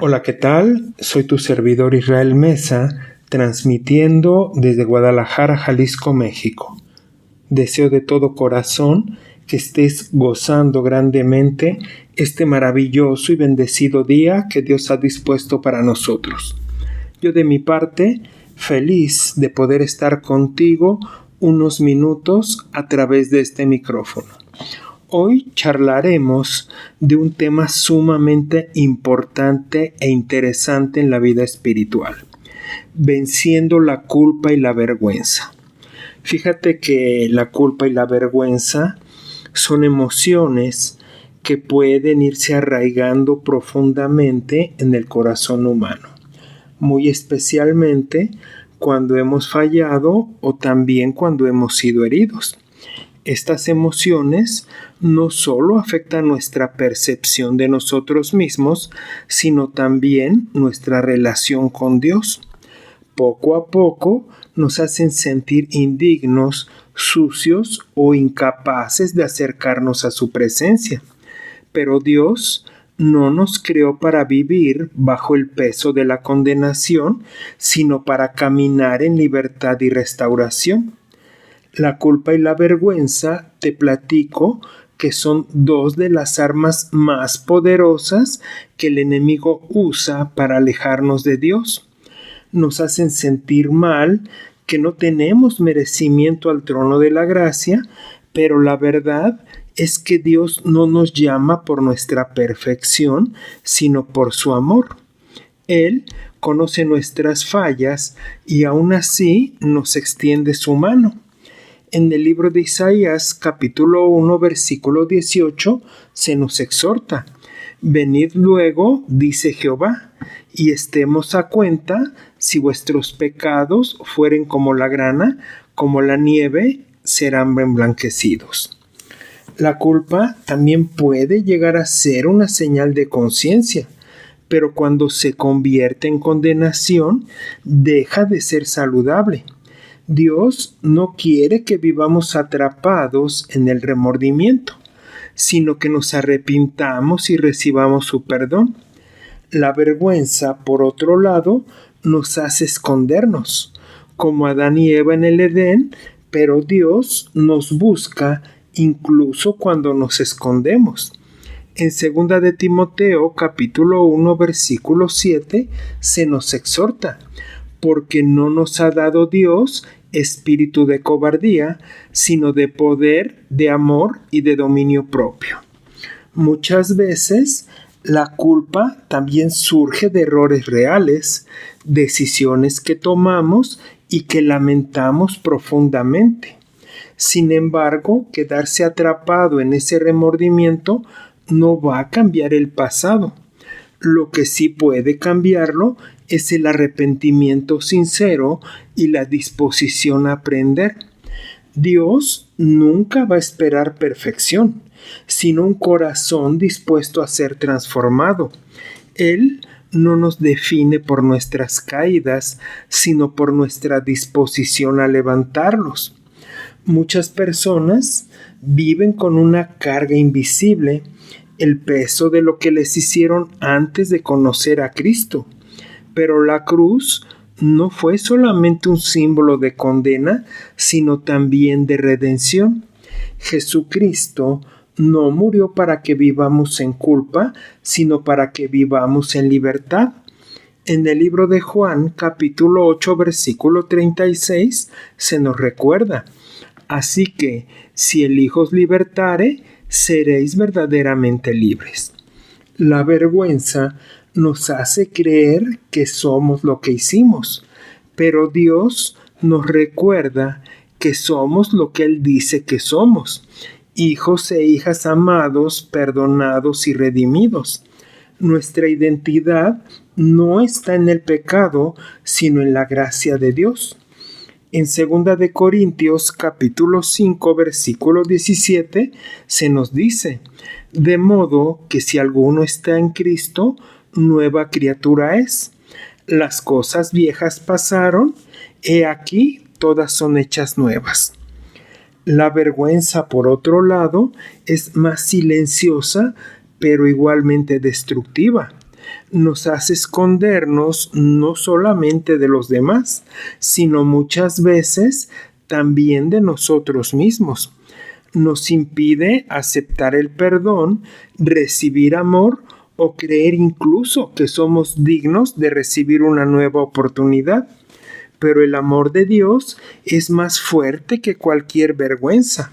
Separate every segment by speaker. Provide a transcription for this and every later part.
Speaker 1: Hola, ¿qué tal? Soy tu servidor Israel Mesa, transmitiendo desde Guadalajara, Jalisco, México. Deseo de todo corazón que estés gozando grandemente este maravilloso y bendecido día que Dios ha dispuesto para nosotros. Yo de mi parte, feliz de poder estar contigo unos minutos a través de este micrófono. Hoy charlaremos de un tema sumamente importante e interesante en la vida espiritual: venciendo la culpa y la vergüenza. Fíjate que la culpa y la vergüenza son emociones que pueden irse arraigando profundamente en el corazón humano, muy especialmente cuando hemos fallado o también cuando hemos sido heridos. Estas emociones no solo afectan nuestra percepción de nosotros mismos, sino también nuestra relación con Dios. Poco a poco nos hacen sentir indignos, sucios o incapaces de acercarnos a su presencia. Pero Dios no nos creó para vivir bajo el peso de la condenación, sino para caminar en libertad y restauración. La culpa y la vergüenza, te platico, que son dos de las armas más poderosas que el enemigo usa para alejarnos de Dios. Nos hacen sentir mal, que no tenemos merecimiento al trono de la gracia, pero la verdad es que Dios no nos llama por nuestra perfección, sino por su amor. Él conoce nuestras fallas y aún así nos extiende su mano. En el libro de Isaías, capítulo 1, versículo 18, se nos exhorta: venid luego, dice Jehová, y estemos a cuenta. Si vuestros pecados fueren como la grana, como la nieve, serán emblanquecidos. La culpa también puede llegar a ser una señal de conciencia, pero cuando se convierte en condenación, deja de ser saludable. Dios no quiere que vivamos atrapados en el remordimiento, sino que nos arrepintamos y recibamos su perdón. La vergüenza, por otro lado, nos hace escondernos, como Adán y Eva en el Edén, pero Dios nos busca incluso cuando nos escondemos. En 2 de Timoteo, capítulo 1, versículo 7, se nos exhorta: porque no nos ha dado Dios espíritu de cobardía, sino de poder, de amor y de dominio propio. Muchas veces la culpa también surge de errores reales, decisiones que tomamos y que lamentamos profundamente. Sin embargo, quedarse atrapado en ese remordimiento no va a cambiar el pasado. Lo que sí puede cambiarlo es el arrepentimiento sincero y la disposición a aprender. Dios nunca va a esperar perfección, sino un corazón dispuesto a ser transformado. Él no nos define por nuestras caídas, sino por nuestra disposición a levantarlos. Muchas personas viven con una carga invisible, el peso de lo que les hicieron antes de conocer a Cristo. Pero la cruz no fue solamente un símbolo de condena, sino también de redención. Jesucristo no murió para que vivamos en culpa, sino para que vivamos en libertad. En el libro de Juan, capítulo 8, versículo 36, se nos recuerda: así que, si el Hijo os libertare, seréis verdaderamente libres. La vergüenza nos hace creer que somos lo que hicimos, pero Dios nos recuerda que somos lo que Él dice que somos: hijos e hijas amados, perdonados y redimidos. Nuestra identidad no está en el pecado, sino en la gracia de Dios. En 2 de Corintios, capítulo 5, versículo 17, se nos dice: de modo que si alguno está en Cristo, nueva criatura es. Las cosas viejas pasaron, he aquí todas son hechas nuevas. La vergüenza, por otro lado, es más silenciosa, pero igualmente destructiva. nos hace escondernos no solamente de los demás, sino muchas veces también de nosotros mismos. Nos impide aceptar el perdón, recibir amor o creer incluso que somos dignos de recibir una nueva oportunidad. Pero el amor de Dios es más fuerte que cualquier vergüenza.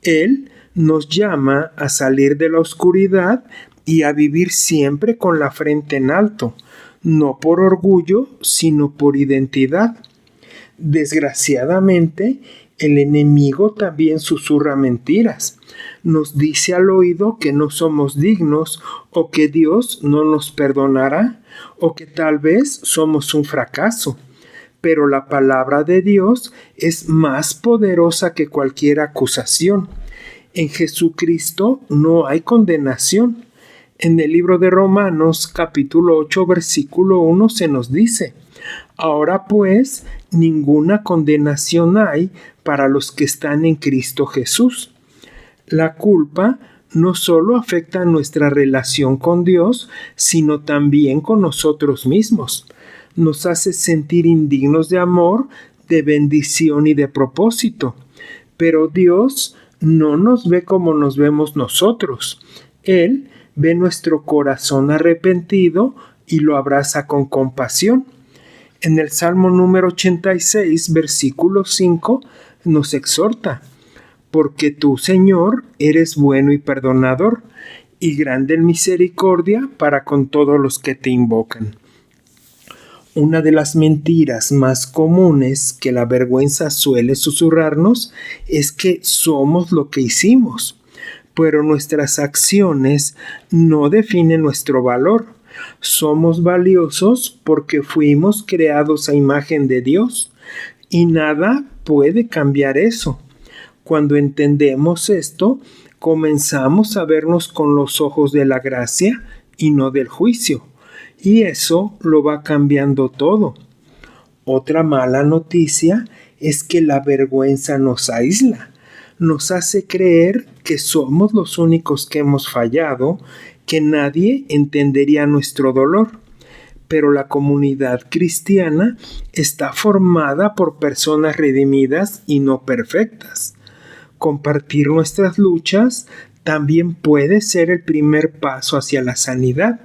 Speaker 1: Él nos llama a salir de la oscuridad y a vivir siempre con la frente en alto, no por orgullo, sino por identidad. Desgraciadamente, el enemigo también susurra mentiras. Nos dice al oído que no somos dignos o que Dios no nos perdonará o que tal vez somos un fracaso. Pero la palabra de Dios es más poderosa que cualquier acusación. En Jesucristo no hay condenación. En el libro de Romanos, capítulo 8, versículo 1, se nos dice: ahora pues, ninguna condenación hay para los que están en Cristo Jesús. La culpa no solo afecta nuestra relación con Dios, sino también con nosotros mismos. Nos hace sentir indignos de amor, de bendición y de propósito. Pero Dios no nos ve como nos vemos nosotros. Él ve nuestro corazón arrepentido y lo abraza con compasión. En el Salmo número 86, versículo 5, nos exhorta: porque tú, Señor, eres bueno y perdonador, y grande en misericordia para con todos los que te invocan. Una de las mentiras más comunes que la vergüenza suele susurrarnos es que somos lo que hicimos, pero nuestras acciones no definen nuestro valor. Somos valiosos porque fuimos creados a imagen de Dios y nada puede cambiar eso. Cuando entendemos esto, comenzamos a vernos con los ojos de la gracia y no del juicio. Y eso lo va cambiando todo. Otra mala noticia es que la vergüenza nos aísla. Nos hace creer que somos los únicos que hemos fallado, que nadie entendería nuestro dolor. Pero la comunidad cristiana está formada por personas redimidas y no perfectas. Compartir nuestras luchas también puede ser el primer paso hacia la sanidad.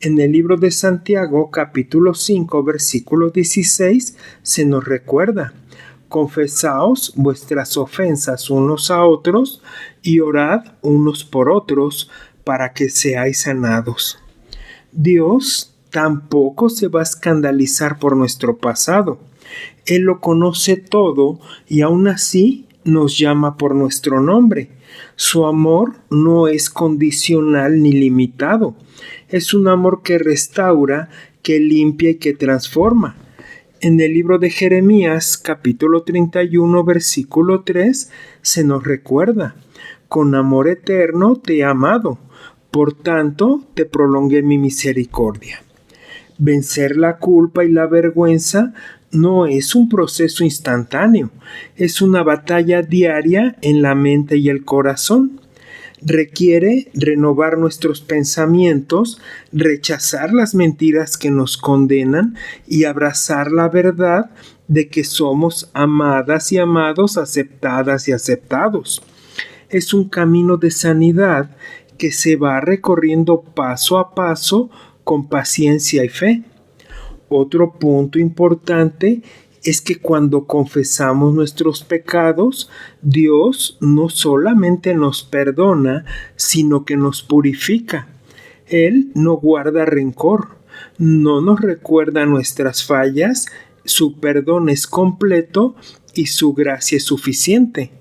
Speaker 1: En el libro de Santiago, capítulo 5, versículo 16, se nos recuerda: confesaos vuestras ofensas unos a otros y orad unos por otros para que seáis sanados. Dios tampoco se va a escandalizar por nuestro pasado. Él lo conoce todo y aún así nos llama por nuestro nombre. Su amor no es condicional ni limitado. Es un amor que restaura, que limpia y que transforma. En el libro de Jeremías, capítulo 31, versículo 3, se nos recuerda: con amor eterno te he amado, por tanto te prolongué mi misericordia. Vencer la culpa y la vergüenza no es un proceso instantáneo, es una batalla diaria en la mente y el corazón. Requiere renovar nuestros pensamientos, rechazar las mentiras que nos condenan y abrazar la verdad de que somos amadas y amados, aceptadas y aceptados. Es un camino de sanidad que se va recorriendo paso a paso con paciencia y fe. Otro punto importante es que cuando confesamos nuestros pecados, Dios no solamente nos perdona, sino que nos purifica. Él no guarda rencor, no nos recuerda nuestras fallas, su perdón es completo y su gracia es suficiente.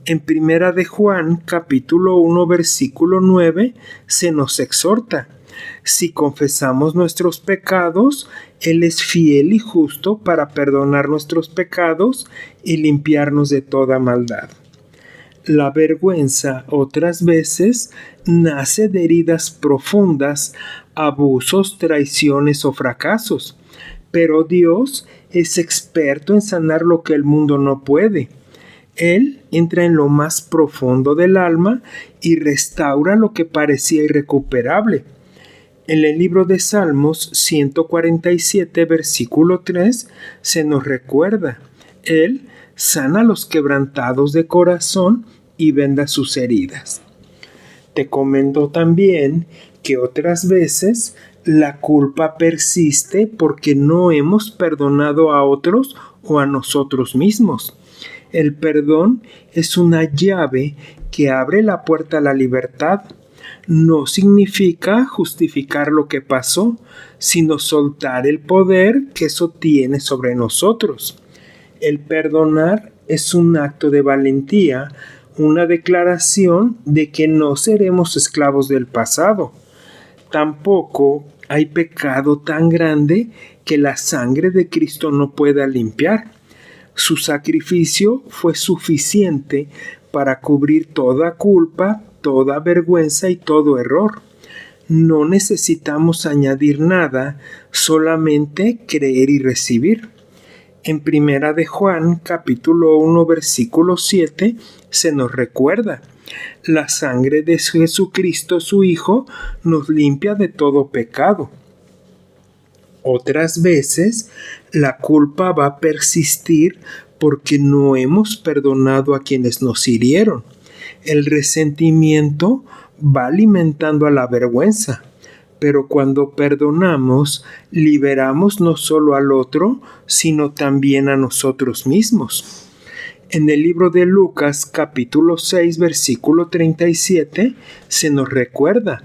Speaker 1: En Primera de Juan, capítulo 1, versículo 9, se nos exhorta: si confesamos nuestros pecados, Él es fiel y justo para perdonar nuestros pecados y limpiarnos de toda maldad. La vergüenza otras veces nace de heridas profundas, abusos, traiciones o fracasos, pero Dios es experto en sanar lo que el mundo no puede. Él entra en lo más profundo del alma y restaura lo que parecía irrecuperable. En el libro de Salmos 147, versículo 3, se nos recuerda: Él sana a los quebrantados de corazón y venda sus heridas. Te comento también que otras veces la culpa persiste porque no hemos perdonado a otros o a nosotros mismos. El perdón es una llave que abre la puerta a la libertad. No significa justificar lo que pasó, sino soltar el poder que eso tiene sobre nosotros. El perdonar es un acto de valentía, una declaración de que no seremos esclavos del pasado. Tampoco hay pecado tan grande que la sangre de Cristo no pueda limpiar. Su sacrificio fue suficiente para cubrir toda culpa, toda vergüenza y todo error. No necesitamos añadir nada, solamente creer y recibir. En Primera de Juan, capítulo 1, versículo 7, se nos recuerda: la sangre de Jesucristo, su Hijo, nos limpia de todo pecado. Otras veces, la culpa va a persistir porque no hemos perdonado a quienes nos hirieron. El resentimiento va alimentando a la vergüenza, pero cuando perdonamos, liberamos no solo al otro, sino también a nosotros mismos. En el libro de Lucas, capítulo 6, versículo 37, se nos recuerda: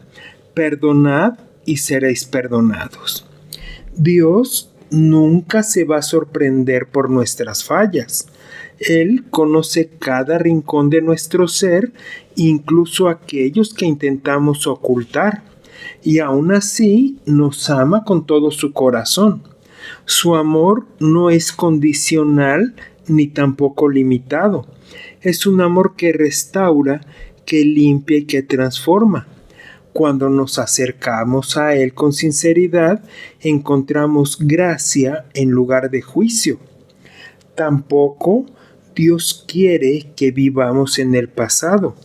Speaker 1: perdonad y seréis perdonados. Dios nunca se va a sorprender por nuestras fallas. Él conoce cada rincón de nuestro ser, incluso aquellos que intentamos ocultar, y aún así nos ama con todo su corazón. Su amor no es condicional ni tampoco limitado. Es un amor que restaura, que limpia y que transforma. Cuando nos acercamos a Él con sinceridad, encontramos gracia en lugar de juicio. Tampoco Dios quiere que vivamos en el pasado.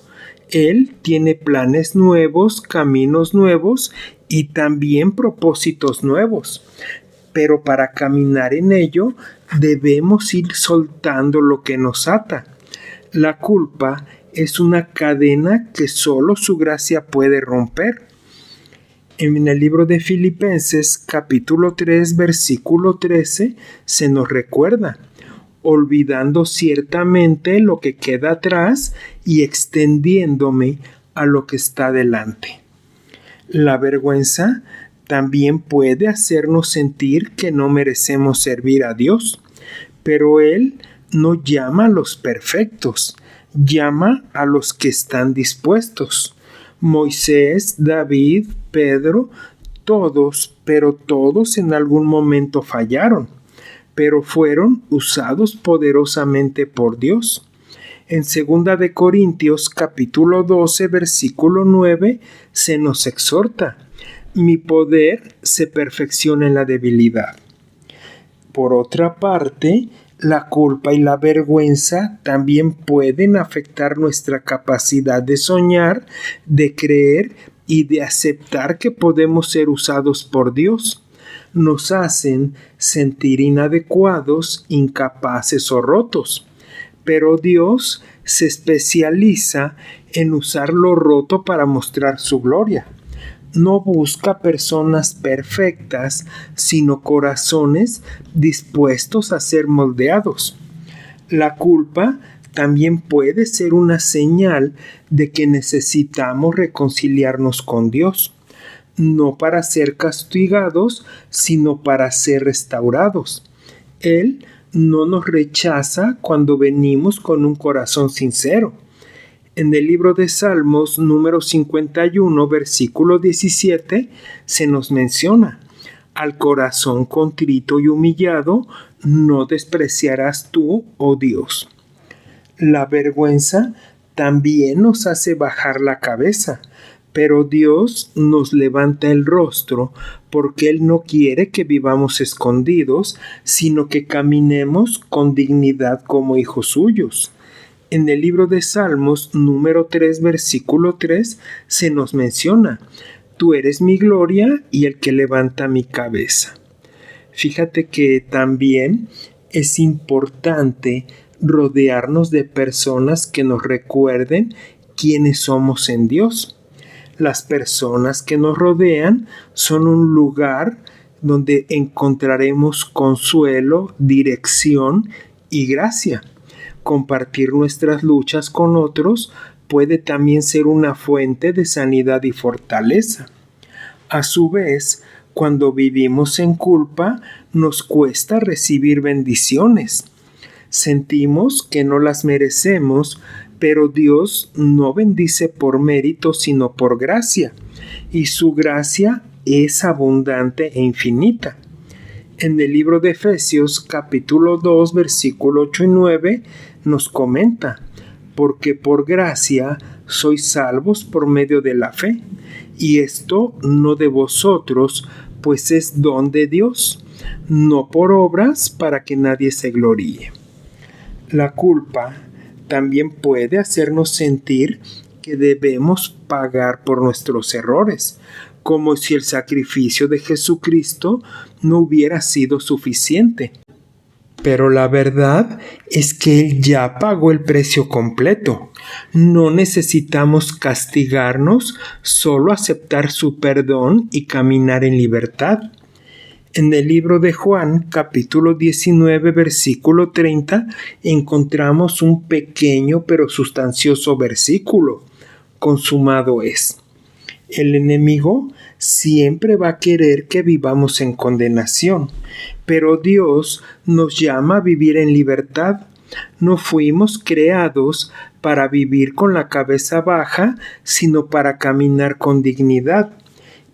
Speaker 1: Él tiene planes nuevos, caminos nuevos y también propósitos nuevos. Pero para caminar en ello, debemos ir soltando lo que nos ata. La culpa es una cadena que solo su gracia puede romper. En el libro de Filipenses, capítulo 3, versículo 13, se nos recuerda: olvidando ciertamente lo que queda atrás y extendiéndome a lo que está delante. La vergüenza también puede hacernos sentir que no merecemos servir a Dios, pero Él no llama a los perfectos, llama a los que están dispuestos. Moisés, David, Pedro, todos, pero todos en algún momento fallaron, pero fueron usados poderosamente por Dios. En 2 de Corintios capítulo 12, versículo 9, se nos exhorta: mi poder se perfecciona en la debilidad. Por otra parte, la culpa y la vergüenza también pueden afectar nuestra capacidad de soñar, de creer y de aceptar que podemos ser usados por Dios. Nos hacen sentir inadecuados, incapaces o rotos. Pero Dios se especializa en usar lo roto para mostrar su gloria. No busca personas perfectas, sino corazones dispuestos a ser moldeados. La culpa también puede ser una señal de que necesitamos reconciliarnos con Dios, no para ser castigados, sino para ser restaurados. Él no nos rechaza cuando venimos con un corazón sincero. En el libro de Salmos número 51, versículo 17, se nos menciona: al corazón contrito y humillado no despreciarás tú, oh Dios. La vergüenza también nos hace bajar la cabeza, pero Dios nos levanta el rostro porque Él no quiere que vivamos escondidos, sino que caminemos con dignidad como hijos suyos. En el libro de Salmos número 3, versículo 3, se nos menciona: Tú eres mi gloria y el que levanta mi cabeza. Fíjate que también es importante rodearnos de personas que nos recuerden quiénes somos en Dios. Las personas que nos rodean son un lugar donde encontraremos consuelo, dirección y gracia. Compartir nuestras luchas con otros puede también ser una fuente de sanidad y fortaleza. A su vez, cuando vivimos en culpa, nos cuesta recibir bendiciones. Sentimos que no las merecemos, pero Dios no bendice por mérito, sino por gracia, y su gracia es abundante e infinita. En el libro de Efesios, capítulo 2, versículo 8 y 9, nos comenta: porque por gracia sois salvos por medio de la fe, y esto no de vosotros, pues es don de Dios, no por obras para que nadie se gloríe. La culpa también puede hacernos sentir que debemos pagar por nuestros errores, como si el sacrificio de Jesucristo no hubiera sido suficiente. Pero la verdad es que Él ya pagó el precio completo. No necesitamos castigarnos, solo aceptar su perdón y caminar en libertad. En el libro de Juan, capítulo 19, versículo 30, encontramos un pequeño pero sustancioso versículo: consumado es. El enemigo siempre va a querer que vivamos en condenación, pero Dios nos llama a vivir en libertad. No fuimos creados para vivir con la cabeza baja, sino para caminar con dignidad.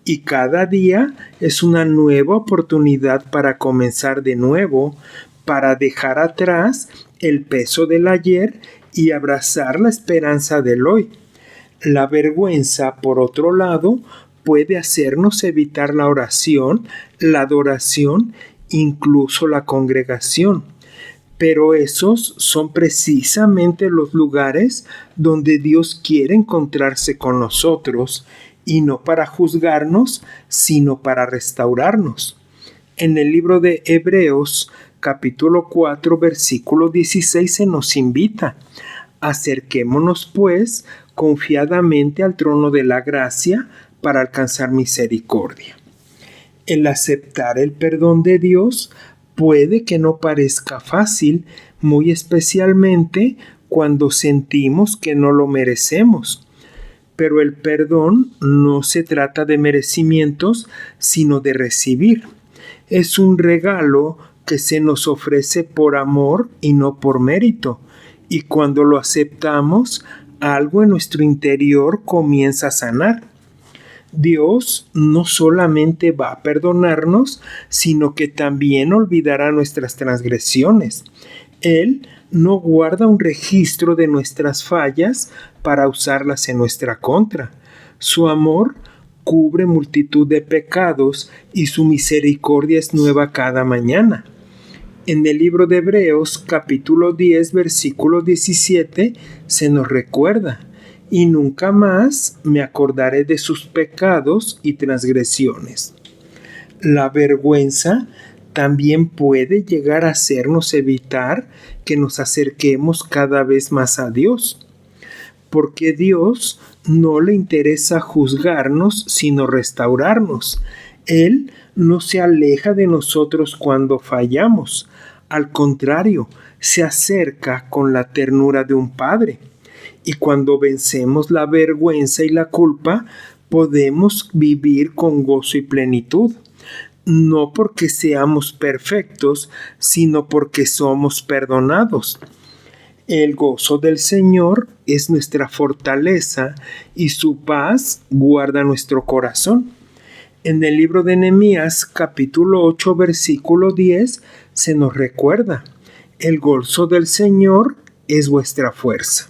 Speaker 1: Y cada día es una nueva oportunidad para comenzar de nuevo, para dejar atrás el peso del ayer y abrazar la esperanza del hoy. La vergüenza, por otro lado, puede hacernos evitar la oración, la adoración, incluso la congregación. Pero esos son precisamente los lugares donde Dios quiere encontrarse con nosotros, y no para juzgarnos, sino para restaurarnos. En el libro de Hebreos, capítulo 4, versículo 16, se nos invita: acerquémonos pues confiadamente al trono de la gracia para alcanzar misericordia. El aceptar el perdón de Dios puede que no parezca fácil, muy especialmente cuando sentimos que no lo merecemos. Pero el perdón no se trata de merecimientos, sino de recibir. Es un regalo que se nos ofrece por amor y no por mérito. Y cuando lo aceptamos, algo en nuestro interior comienza a sanar. Dios no solamente va a perdonarnos, sino que también olvidará nuestras transgresiones. Él no guarda un registro de nuestras fallas para usarlas en nuestra contra. Su amor cubre multitud de pecados y su misericordia es nueva cada mañana. En el libro de Hebreos, capítulo 10, versículo 17, se nos recuerda: y nunca más me acordaré de sus pecados y transgresiones. La vergüenza también puede llegar a hacernos evitar que nos acerquemos cada vez más a Dios, porque Dios no le interesa juzgarnos, sino restaurarnos. Él no se aleja de nosotros cuando fallamos. Al contrario, se acerca con la ternura de un padre. Y cuando vencemos la vergüenza y la culpa, podemos vivir con gozo y plenitud. No porque seamos perfectos, sino porque somos perdonados. El gozo del Señor es nuestra fortaleza y su paz guarda nuestro corazón. En el libro de Nehemías, capítulo 8, versículo 10, se nos recuerda: el gozo del Señor es vuestra fuerza.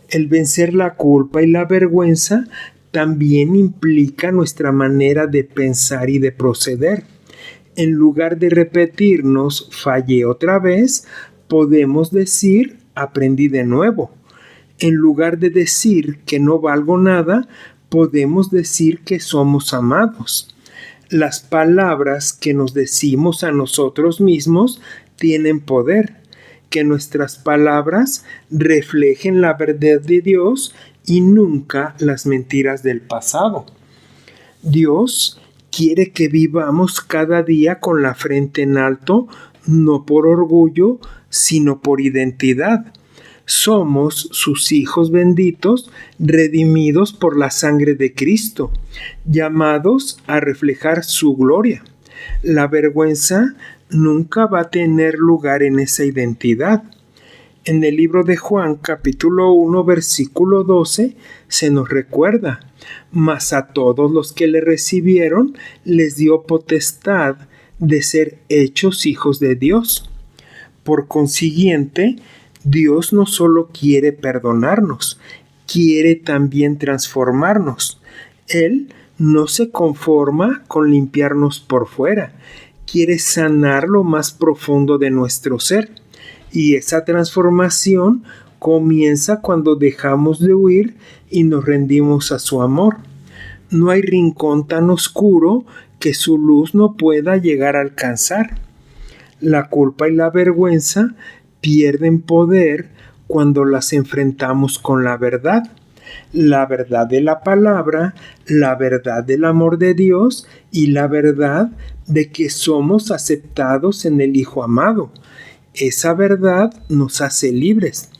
Speaker 1: El vencer la culpa y la vergüenza también implica nuestra manera de pensar y de proceder. En lugar de repetirnos fallé otra vez, podemos decir aprendí de nuevo. En lugar de decir que no valgo nada, podemos decir que somos amados. Las palabras que nos decimos a nosotros mismos tienen poder. Que nuestras palabras reflejen la verdad de Dios y nunca las mentiras del pasado. Dios quiere que vivamos cada día con la frente en alto, no por orgullo, sino por identidad. Somos sus hijos benditos, redimidos por la sangre de Cristo, llamados a reflejar su gloria. La vergüenza nunca va a tener lugar en esa identidad. En el libro de Juan, capítulo 1, versículo 12, se nos recuerda: mas a todos los que le recibieron, les dio potestad de ser hechos hijos de Dios. Por consiguiente, Dios no solo quiere perdonarnos, quiere también transformarnos. Él no se conforma con limpiarnos por fuera, quiere sanar lo más profundo de nuestro ser. Y esa transformación comienza cuando dejamos de huir y nos rendimos a su amor. No hay rincón tan oscuro que su luz no pueda llegar a alcanzar. La culpa y la vergüenza pierden poder cuando las enfrentamos con la verdad de la palabra, la verdad del amor de Dios y la verdad de que somos aceptados en el Hijo amado. Esa verdad nos hace libres.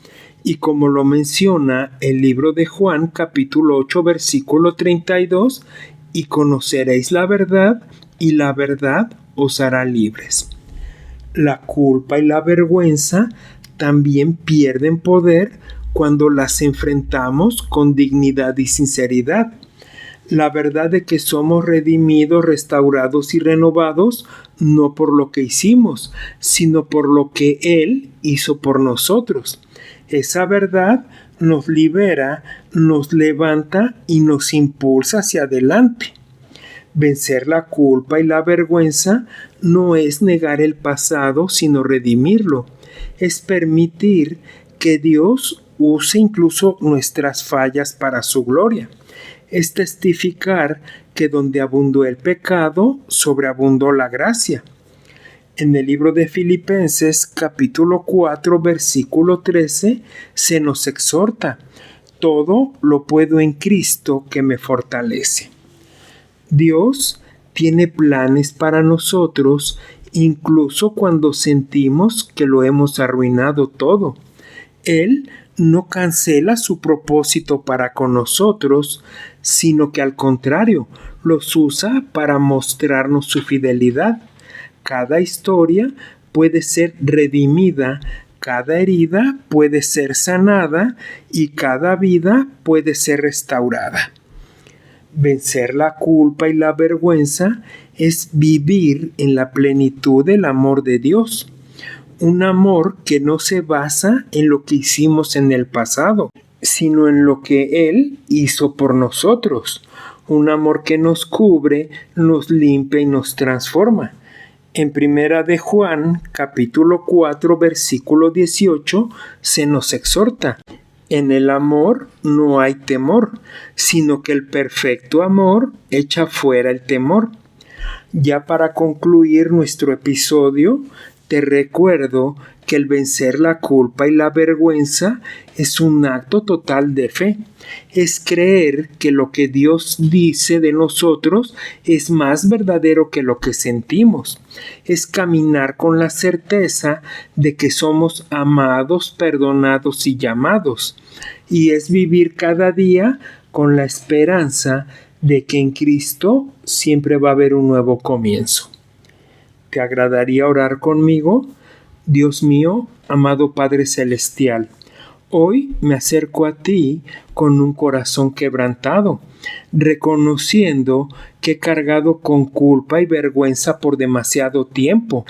Speaker 1: Y como lo menciona el libro de Juan, capítulo 8, versículo 32, y conoceréis la verdad, y la verdad os hará libres. La culpa y la vergüenza también pierden poder cuando las enfrentamos con dignidad y sinceridad. La verdad de que somos redimidos, restaurados y renovados no por lo que hicimos, sino por lo que Él hizo por nosotros. Esa verdad nos libera, nos levanta y nos impulsa hacia adelante. Vencer la culpa y la vergüenza no es negar el pasado, sino redimirlo. Es permitir que Dios use incluso nuestras fallas para su gloria. Es testificar que donde abundó el pecado, sobreabundó la gracia. En el libro de Filipenses, capítulo 4, versículo 13, se nos exhorta: todo lo puedo en Cristo que me fortalece. Dios tiene planes para nosotros, incluso cuando sentimos que lo hemos arruinado todo. Él no cancela su propósito para con nosotros, sino que al contrario, los usa para mostrarnos su fidelidad. Cada historia puede ser redimida, cada herida puede ser sanada y cada vida puede ser restaurada. Vencer la culpa y la vergüenza es vivir en la plenitud del amor de Dios. Un amor que no se basa en lo que hicimos en el pasado, sino en lo que Él hizo por nosotros. Un amor que nos cubre, nos limpia y nos transforma. En Primera de Juan, capítulo 4, versículo 18, se nos exhorta: en el amor no hay temor, sino que el perfecto amor echa fuera el temor. Ya para concluir nuestro episodio, te recuerdo que el vencer la culpa y la vergüenza es un acto total de fe. Es creer que lo que Dios dice de nosotros es más verdadero que lo que sentimos. Es caminar con la certeza de que somos amados, perdonados y llamados. Y es vivir cada día con la esperanza de que en Cristo siempre va a haber un nuevo comienzo. ¿Te agradaría orar conmigo? Dios mío, amado Padre Celestial, hoy me acerco a ti con un corazón quebrantado, reconociendo que he cargado con culpa y vergüenza por demasiado tiempo.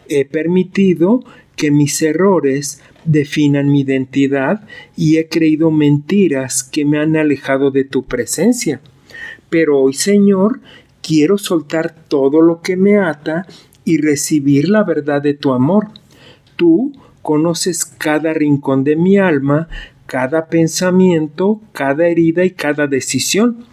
Speaker 1: He permitido que mis errores definan mi identidad y he creído mentiras que me han alejado de tu presencia. Pero hoy, Señor, quiero soltar todo lo que me ata y recibir la verdad de tu amor. Tú conoces cada rincón de mi alma, cada pensamiento, cada herida y cada decisión.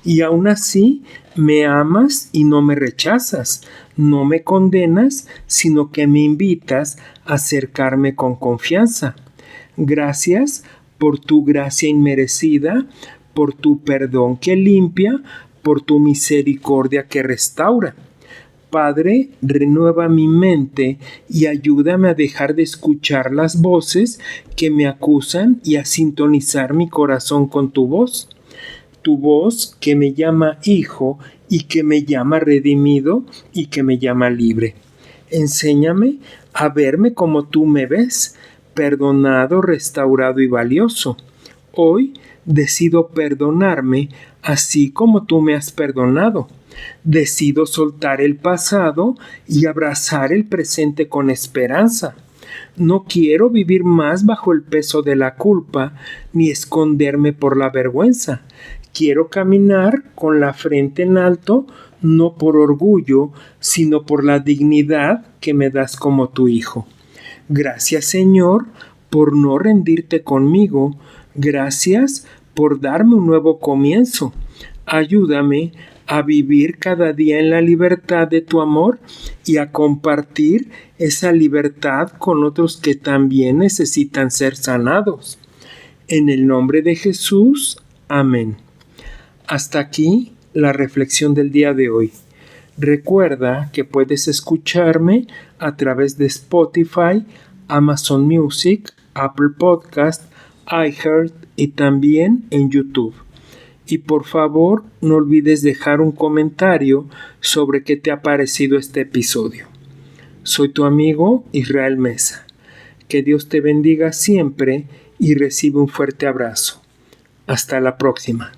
Speaker 1: Y aún así me amas y no me rechazas, no me condenas, sino que me invitas a acercarme con confianza. Gracias por tu gracia inmerecida, por tu perdón que limpia, por tu misericordia que restaura. Padre, renueva mi mente y ayúdame a dejar de escuchar las voces que me acusan y a sintonizar mi corazón con tu voz que me llama hijo y que me llama redimido y que me llama libre. Enséñame a verme como tú me ves, perdonado, restaurado y valioso. Hoy decido perdonarme así como tú me has perdonado. Decido soltar el pasado y abrazar el presente con esperanza. No quiero vivir más bajo el peso de la culpa ni esconderme por la vergüenza. Quiero caminar con la frente en alto, no por orgullo, sino por la dignidad que me das como tu hijo. Gracias, Señor, por no rendirte conmigo. Gracias por darme un nuevo comienzo. Ayúdame a vivir cada día en la libertad de tu amor y a compartir esa libertad con otros que también necesitan ser sanados. En el nombre de Jesús, amén. Hasta aquí la reflexión del día de hoy. Recuerda que puedes escucharme a través de Spotify, Amazon Music, Apple Podcast, iHeart y también en YouTube. Y por favor, no olvides dejar un comentario sobre qué te ha parecido este episodio. Soy tu amigo Israel Mesa. Que Dios te bendiga siempre y recibe un fuerte abrazo. Hasta la próxima.